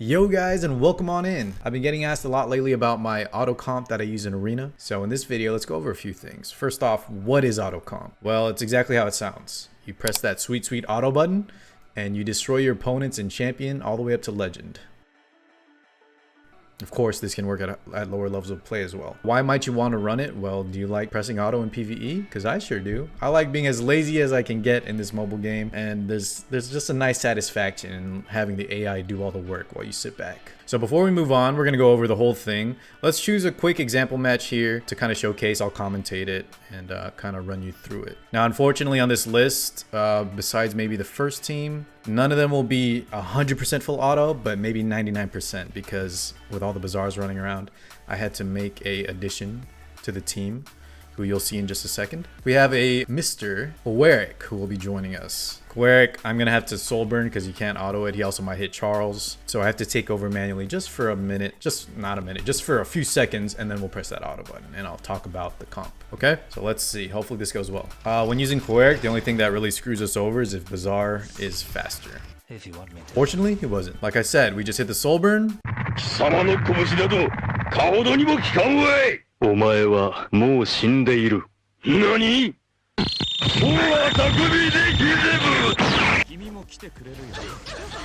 Yo guys, and welcome on in. I've been getting asked a lot lately about my auto comp that I use in Arena. So in this video, let's go over a few things. First off, what is auto comp? Well, it's exactly how it sounds. You press that sweet auto button and you destroy your opponents in champion all the way up to legend. Of course, this can work at lower levels of play as well. Why might you want to run it? Well, do you like pressing auto in PvE? Because I sure do. I like being as lazy as I can get in this mobile game, and there's just a nice satisfaction in having the AI do all the work while you sit back. So before we move on, we're going to go over the whole thing. Let's choose a quick example match here to kind of showcase. I'll commentate it and kind of run you through it. Now, unfortunately on this list, besides maybe the first team, none of them will be 100% full auto, but maybe 99% because with all the bazaars running around, I had to make a addition to the team, who you'll see in just a second. We have a Mr. Kawerik who will be joining us. Kawerik, I'm gonna have to soul burn because he can't auto it. He also might hit Charles. So I have to take over manually just for a minute, just for a few seconds, and then we'll press that auto button and I'll talk about the comp, okay? So let's see, hopefully this goes well. When using Kawerik, the only thing that really screws us over is if Bazaar is faster. If you want me to. Fortunately, it wasn't. Like I said, we just hit the soul burn. お前はもう死んでいる。何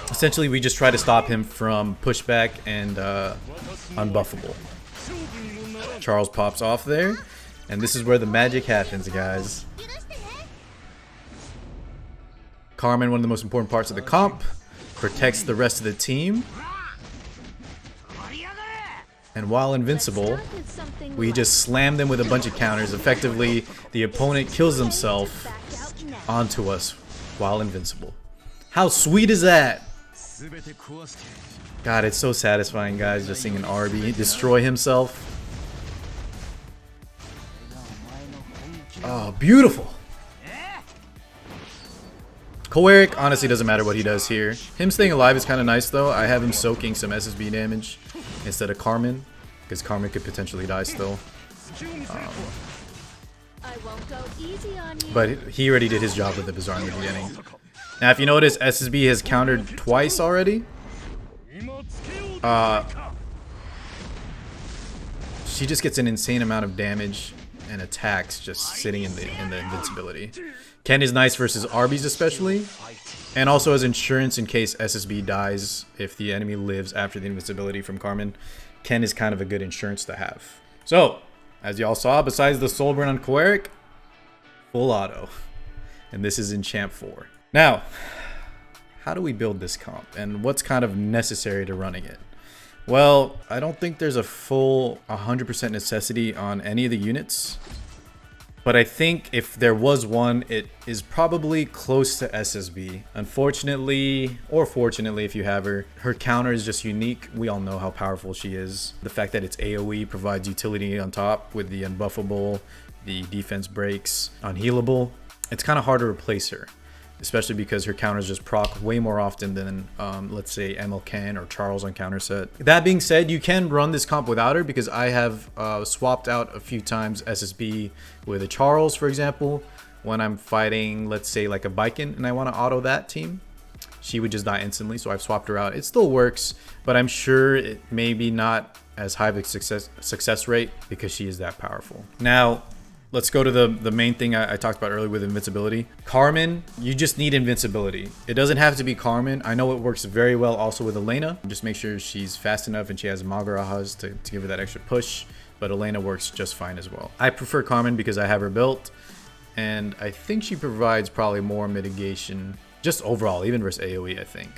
？Essentially, we just try to stop him from pushback and unbuffable. Charles pops off there, and this is where the magic happens, guys. Carmen, one of the most important parts of the comp, protects the rest of the team. And while invincible, we just slam them with a bunch of counters. Effectively, the opponent kills himself onto us while invincible. How sweet is that? God, it's so satisfying, guys, just seeing an RB destroy himself. Oh, beautiful. Kawerik honestly doesn't matter what he does here. Him staying alive is kind of nice though. I have him soaking some SSB damage instead of Carmen, because Carmen could potentially die still. But he already did his job with the Bazaar in the beginning. Now if you notice, SSB has countered twice already. She just gets an insane amount of damage and attacks just sitting in the invincibility. Ken is nice versus Arby's especially, and also as insurance in case SSB dies if the enemy lives after the invincibility from Carmen. Ken is kind of a good insurance to have. So, as y'all saw, besides the soul burn on Kawerik, full auto. And this is in Champ 4. Now, how do we build this comp, and what's kind of necessary to running it? Well, I don't think there's a full 100% necessity on any of the units. But I think if there was one, it is probably close to SSB. Unfortunately, or fortunately if you have her, her counter is just unique. We all know how powerful she is. The fact that it's AoE provides utility on top with the unbuffable, the defense breaks, unhealable. It's kind of hard to replace her, especially because her counters just proc way more often than, let's say, ML Ken or Charles on counter set. That being said, you can run this comp without her because I have swapped out a few times SSB with a Charles, for example. When I'm fighting, let's say, like a Biken and I want to auto that team, she would just die instantly, so I've swapped her out. It still works, but I'm sure it may be not as high of a success rate because she is that powerful. Now, let's go to the main thing I talked about earlier with invincibility. Carmen, you just need invincibility. It doesn't have to be Carmen. I know it works very well also with Elena. Just make sure she's fast enough and she has Magarahas to give her that extra push. But Elena works just fine as well. I prefer Carmen because I have her built. And I think she provides probably more mitigation just overall, even versus AoE, I think.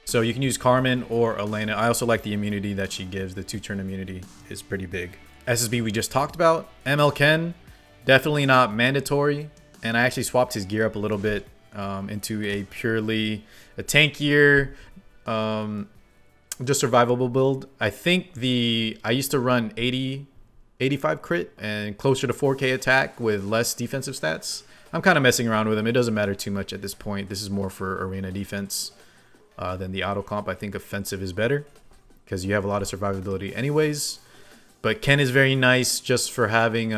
So you can use Carmen or Elena. I also like the immunity that she gives. The 2-turn immunity is pretty big. SSB we just talked about. ML Ken, definitely not mandatory. And I actually swapped his gear up a little bit into a purely tankier, just survivable build. I think I used to run 85 crit and closer to 4K attack with less defensive stats. I'm kind of messing around with him. It doesn't matter too much at this point. This is more for arena defense than the auto comp. I think offensive is better because you have a lot of survivability anyways. But Ken is very nice just for having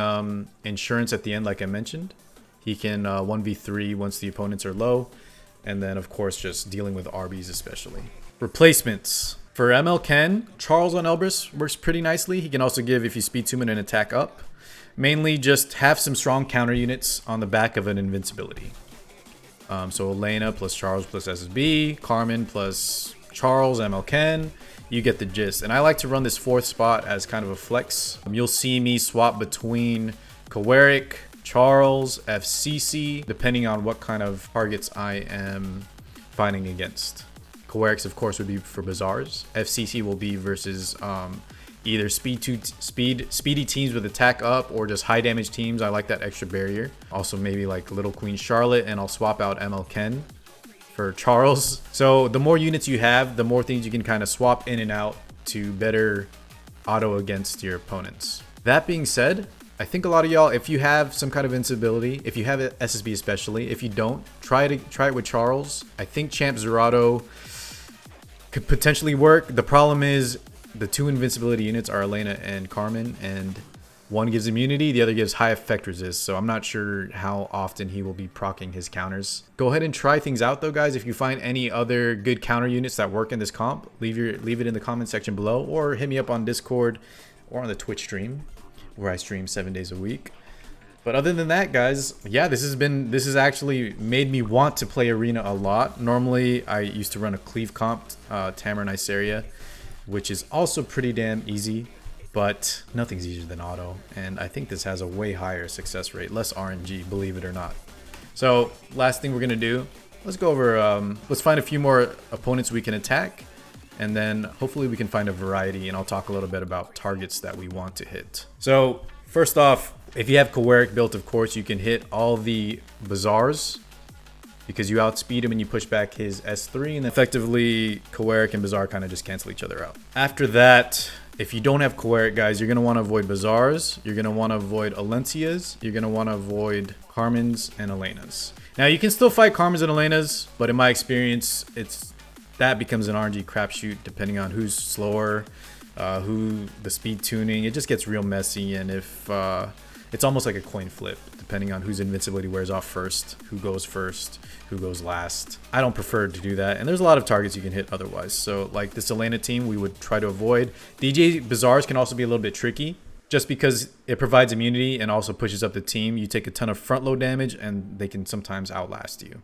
insurance at the end, like I mentioned. He can 1v3 once the opponents are low. And then, of course, just dealing with RBs especially. Replacements. For ML Ken, Charles on Elbrus works pretty nicely. He can also give, if you speed 2 and attack up. Mainly just have some strong counter units on the back of an invincibility. So Elena plus Charles plus SSB, Carmen plus Charles, ML Ken. You get the gist. And I like to run this 4th spot as kind of a flex. You'll see me swap between Kawerik, Charles, FCC, depending on what kind of targets I am fighting against. Kawerik's, of course, would be for Bazaars. FCC will be versus either speedy teams with attack up or just high damage teams. I like that extra barrier. Also maybe like Little Queen Charlotte, and I'll swap out ML Ken for Charles. So the more units you have, the more things you can kind of swap in and out to better auto against your opponents. That being said, I think a lot of y'all, if you have some kind of invincibility, if you have it, SSB especially, if you don't, try it with Charles. I think Champ Zerato could potentially work. The problem is the 2 invincibility units are Elena and Carmen, and one gives immunity, the other gives high effect resist, so I'm not sure how often he will be proccing his counters. Go ahead and try things out though, guys. If you find any other good counter units that work in this comp, leave it in the comment section below, or hit me up on Discord or on the Twitch stream where I stream 7 days a week. But other than that, guys, yeah, this has actually made me want to play Arena a lot. Normally I used to run a cleave comp, Tamara Nysaria, which is also pretty damn easy, but nothing's easier than auto, and I think this has a way higher success rate, less RNG, believe it or not. So last thing we're gonna do, let's go over, let's find a few more opponents we can attack, and then hopefully we can find a variety, and I'll talk a little bit about targets that we want to hit. So first off, if you have Kawerik built, of course, you can hit all the Bazaars, because you outspeed him and you push back his S3, and effectively Kawerik and Bazaar kind of just cancel each other out. After that, if you don't have Kawerik, guys, you're going to want to avoid Bazaars, you're going to want to avoid Alencias, you're going to want to avoid Carmen's and Elena's. Now you can still fight Carmen's and Elena's, but in my experience, that becomes an RNG crapshoot depending on who's slower, who the speed tuning. It just gets real messy, and if it's almost like a coin flip, depending on whose invincibility wears off first, who goes last. I don't prefer to do that, and there's a lot of targets you can hit otherwise. So like this Elena team, we would try to avoid. DJ Bazaars can also be a little bit tricky, just because it provides immunity and also pushes up the team. You take a ton of front load damage, and they can sometimes outlast you.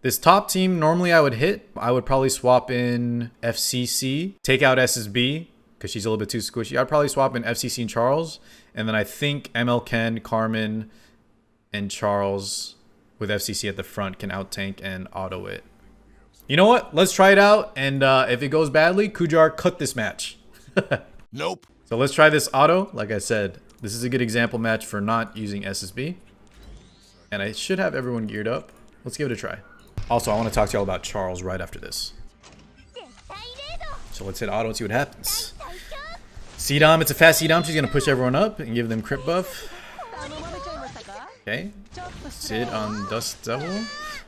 This top team, normally I would probably swap in FCC, take out SSB, because she's a little bit too squishy. I'd probably swap in FCC and Charles, and then I think ML Ken, Carmen, and Charles with FCC at the front can out-tank and auto it. You know what? Let's try it out, and if it goes badly, Kujar, cut this match. Nope. So let's try this auto. Like I said, this is a good example match for not using SSB. And I should have everyone geared up. Let's give it a try. Also, I want to talk to y'all about Charles right after this. So let's hit auto and see what happens. C-Dom, it's a fast C-Dom. She's going to push everyone up and give them crit buff. Okay. Sid on Dust Devil.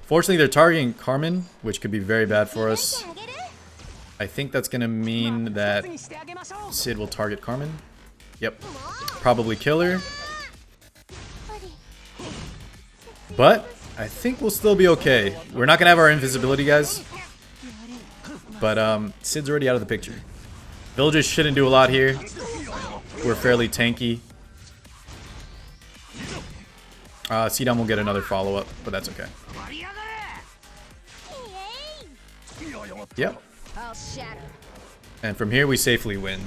Fortunately, they're targeting Carmen, which could be very bad for us. I think that's going to mean that Sid will target Carmen. Yep. Probably kill her. But I think we'll still be okay. We're not going to have our invisibility, guys. But Sid's already out of the picture. Villagers shouldn't do a lot here. We're fairly tanky. C-Dom will get another follow-up, but that's okay. Yep. And from here, we safely win.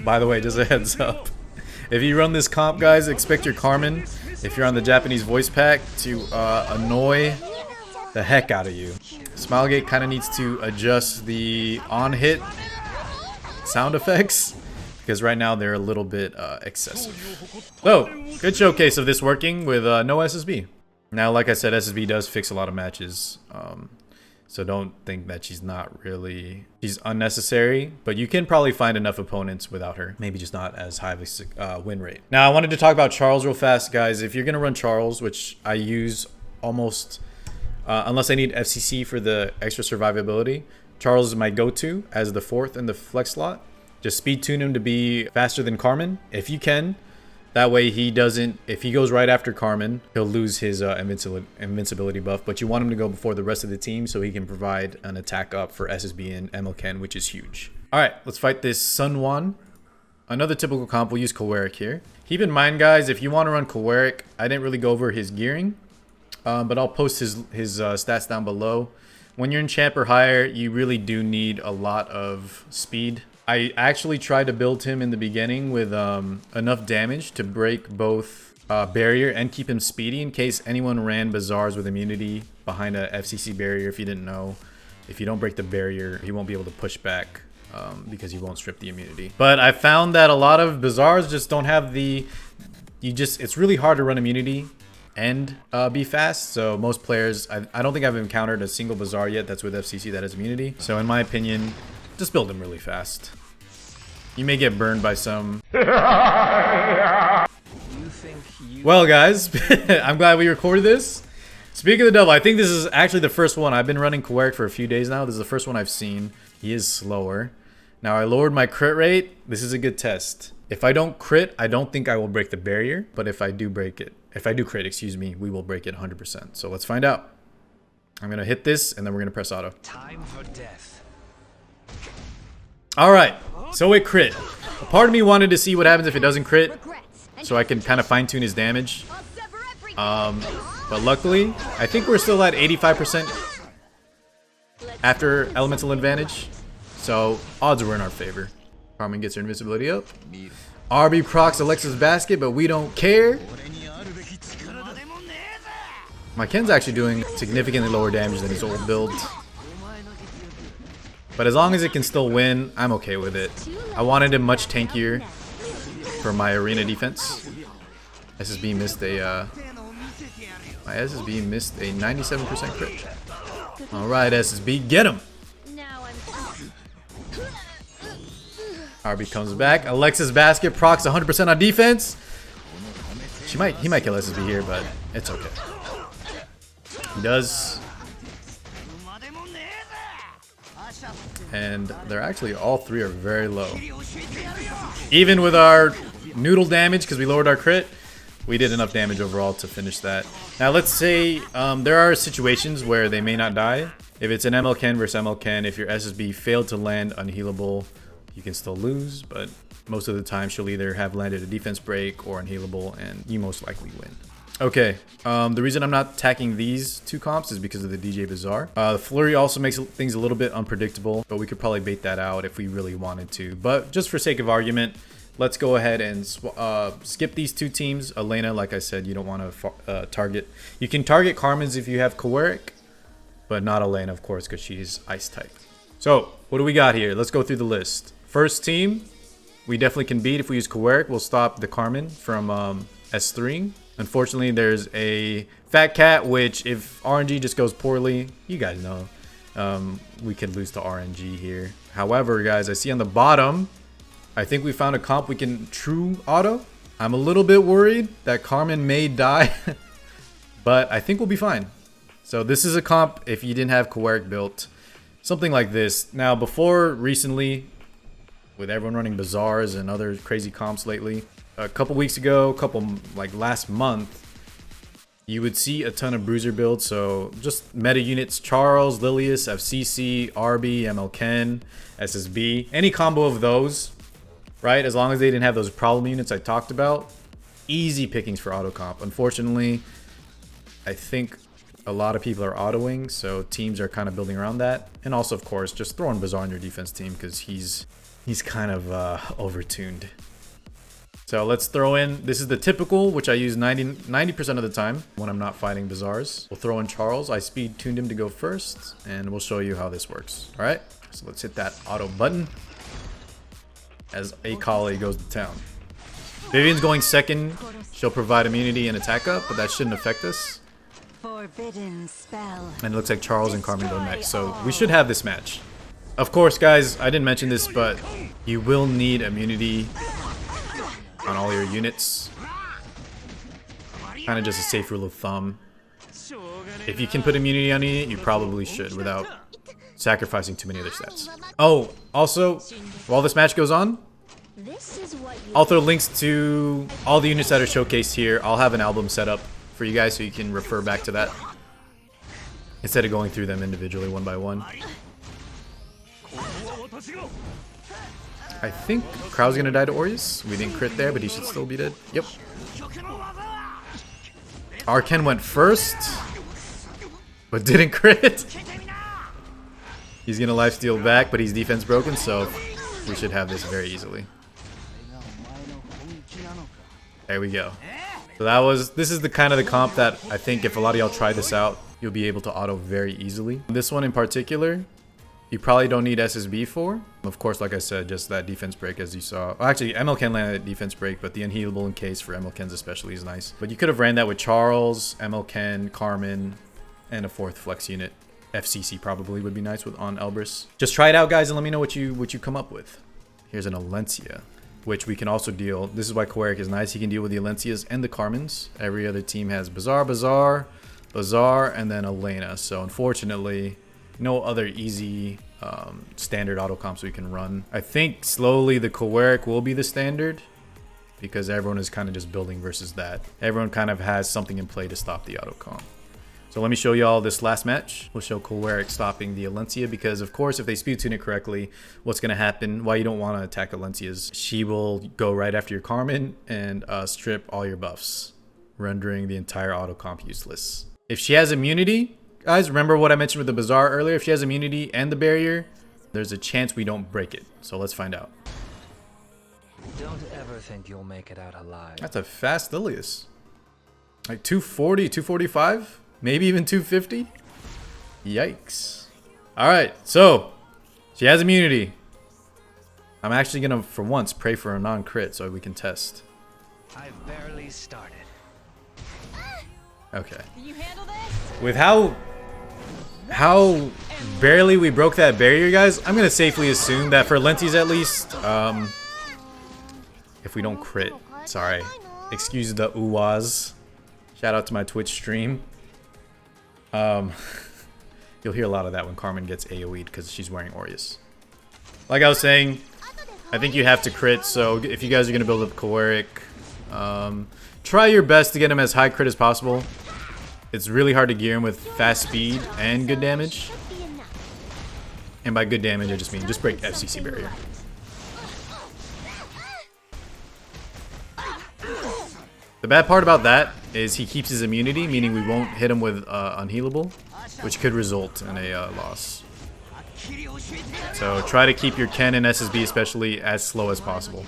By the way, just a heads up. If you run this comp, guys, expect your Carmen, if you're on the Japanese voice pack, to annoy the heck out of you. Smilegate kind of needs to adjust the on-hit sound effects, because right now they're a little bit excessive. So, good showcase of this working with no SSB. Now, like I said, SSB does fix a lot of matches, so don't think that she's unnecessary, but you can probably find enough opponents without her. Maybe just not as high of a win rate. Now, I wanted to talk about Charles real fast, guys. If you're going to run Charles, which I use almost, unless I need FCC for the extra survivability, Charles is my go-to as the 4th in the flex slot. Just speed tune him to be faster than Carmen, if you can. That way he doesn't, if he goes right after Carmen, he'll lose his invincibility buff. But you want him to go before the rest of the team so he can provide an attack up for SSB and MLKen, which is huge. All right, let's fight this Sun Wan. Another typical comp, we'll use Kawerik here. Keep in mind, guys, if you want to run Kawerik, I didn't really go over his gearing, but I'll post his stats down below. When you're in champ or higher, you really do need a lot of speed. I actually tried to build him in the beginning with enough damage to break both barrier and keep him speedy in case anyone ran Bazaars with immunity behind a FCC barrier. If you didn't know, if you don't break the barrier, he won't be able to push back. Because you won't strip the immunity. But I found that a lot of Bazaars just don't have the... It's really hard to run immunity and be fast. So most players... I don't think I've encountered a single Bazaar yet that's with FCC that has immunity. So in my opinion, just build them really fast. You may get burned by some... Well, guys, I'm glad we recorded this. Speaking of the double, I think this is actually the first one. I've been running Kawerik for a few days now. This is the first one I've seen. He is slower. Now I lowered my crit rate. This is a good test. If I don't crit, I don't think I will break the barrier. But if I do break it, if I do crit, excuse me, we will break it 100%. So let's find out. I'm going to hit this and then we're going to press auto. Time for death. All right. So it crit. A part of me wanted to see what happens if it doesn't crit. So I can kind of fine tune his damage. But luckily, I think we're still at 85% after elemental advantage. So odds were in our favor. Carmen gets her invincibility up. RB procs Alexa's basket, but we don't care. My Ken's actually doing significantly lower damage than his old build. But as long as it can still win, I'm okay with it. I wanted him much tankier for my arena defense. SSB missed a my SSB missed a 97% crit. Alright, SSB, get him! RB comes back. Alexa's basket procs 100% on defense. He might kill SSB here, but it's okay. He does. And they're actually, all three are very low. Even with our noodle damage, because we lowered our crit, we did enough damage overall to finish that. Now let's say there are situations where they may not die. If it's an MLKen versus MLKen, if your SSB failed to land unhealable, you can still lose, but most of the time she'll either have landed a defense break or unhealable, and you most likely win. Okay, the reason I'm not attacking these two comps is because of the DJ Bazaar. The Flurry also makes things a little bit unpredictable, but we could probably bait that out if we really wanted to. But just for sake of argument, let's go ahead and skip these two teams. Elena, like I said, you don't want to target. You can target Carmen's if you have Kawerik, but not Elena, of course, because she's ice type. So, what do we got here? Let's go through the list. First team, we definitely can beat if we use Kawerik. We'll stop the Carmen from S3. Unfortunately, there's a Fat Cat, which if RNG just goes poorly, you guys know, we could lose to RNG here. However, guys, I see on the bottom, I think we found a comp we can true auto. I'm a little bit worried that Carmen may die, but I think we'll be fine. So this is a comp if you didn't have Kawerik built. Something like this. Now, before recently, with everyone running Bazaars and other crazy comps lately, a couple weeks ago, like last month, you would see a ton of bruiser builds. So just meta units, Charles, Lilius, FCC, RB, MLKen, SSB, any combo of those, right? As long as they didn't have those problem units I talked about, easy pickings for auto comp. Unfortunately, I think a lot of people are autoing, so teams are kind of building around that. And also, of course, just throwing Bazaar on your defense team because he's kind of overtuned. So let's throw in, this is the typical, which I use 90% of the time when I'm not fighting Bazaars. We'll throw in Charles. I speed tuned him to go first, and we'll show you how this works. All right, so let's hit that auto button as Akali goes to town. Vivian's going second. She'll provide immunity and attack up, but that shouldn't affect us. Forbidden spell. And it looks like Charles and Carmen go next, so we should have this match. Of course, guys, I didn't mention this, but you will need immunity on all your units. Kind of just a safe rule of thumb. If you can put immunity on a unit, you probably should without sacrificing too many other stats. Oh, also, while this match goes on, This is what you I'll throw links to all the units that are showcased here. I'll have an album set up for you guys so you can refer back to that instead of going through them individually one by one. I think Krau's gonna die to Aureus. We didn't crit there, but he should still be dead. Yep. Arken went first, but didn't crit. He's gonna lifesteal back, but he's defense broken, so we should have this very easily. There we go. So this is the kind of the comp that I think if a lot of y'all try this out, you'll be able to auto very easily. This one in particular, you probably don't need SSB for. Of course, like I said, just that defense break as you saw. Well, actually, ML can land a defense break, but the unhealable in case for ML Kens especially is nice. But you could have ran that with Charles, ML Ken, Carmen, and a 4th flex unit. FCC probably would be nice with on Elbrus. Just try it out, guys, and let me know what you come up with. Here's an Alencia, which we can also deal. This is why Kawerik is nice. He can deal with the Alencias and the Carmens. Every other team has Bazaar, and then Elena. So unfortunately, no other easy standard auto comps we can run. I think slowly the Kawerik will be the standard because everyone is kind of just building versus that. Everyone kind of has something in play to stop the auto comp. So let me show y'all this last match. We'll show Kawerik stopping the Alencia because, of course, if they speed tune it correctly, what's going to happen, why you don't want to attack Alencias, she will go right after your Carmen and strip all your buffs, rendering the entire auto comp useless. If she has immunity, guys, remember what I mentioned with the Bazaar earlier? If she has immunity and the barrier, there's a chance we don't break it. So let's find out. Don't ever think you'll make it out alive. That's a fast Ilias. Like 240, 245? Maybe even 250? Yikes. Alright, so she has immunity. I'm actually gonna, for once, pray for a non-crit so we can test. I've barely started. Okay. Can you handle this? With how barely we broke that barrier, guys, I'm gonna safely assume that for Lenties at least, if we don't crit, sorry, excuse the oohs. Shout out to my Twitch stream. You'll hear a lot of that when Carmen gets AoE'd because she's wearing Aureus. Like I was saying, I think you have to crit, so if you guys are gonna build up Kawerik, try your best to get him as high crit as possible. It's really hard to gear him with fast speed and good damage. And by good damage, I just mean just break FCC barrier. The bad part about that is he keeps his immunity, meaning we won't hit him with unhealable, which could result in a loss. So try to keep your Ken and SSB especially as slow as possible.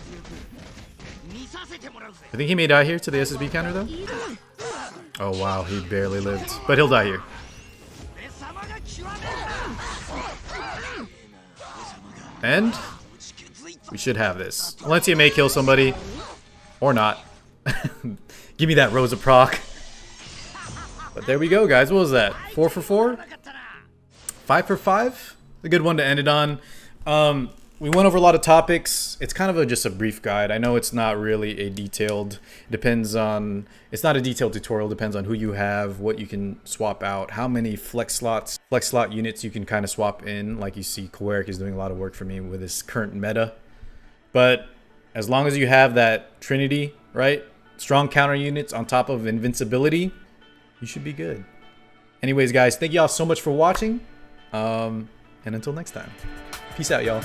I think he may die here to the SSB counter though. Oh wow, he barely lived. But he'll die here. And we should have this. Valencia may kill somebody. Or not. Give me that Rosa proc. But there we go, guys. What was that? 4 for 4? 5 for 5? A good one to end it on. We went over a lot of topics. It's kind of just a brief guide. I know it's not really a detailed, it's not a detailed tutorial. Depends on who you have, what you can swap out, how many flex slot units you can kind of swap in. Like you see, Kawerik is doing a lot of work for me with his current meta. But as long as you have that Trinity, right? Strong counter units on top of invincibility, you should be good. Anyways, guys, thank y'all so much for watching. And until next time, peace out, y'all.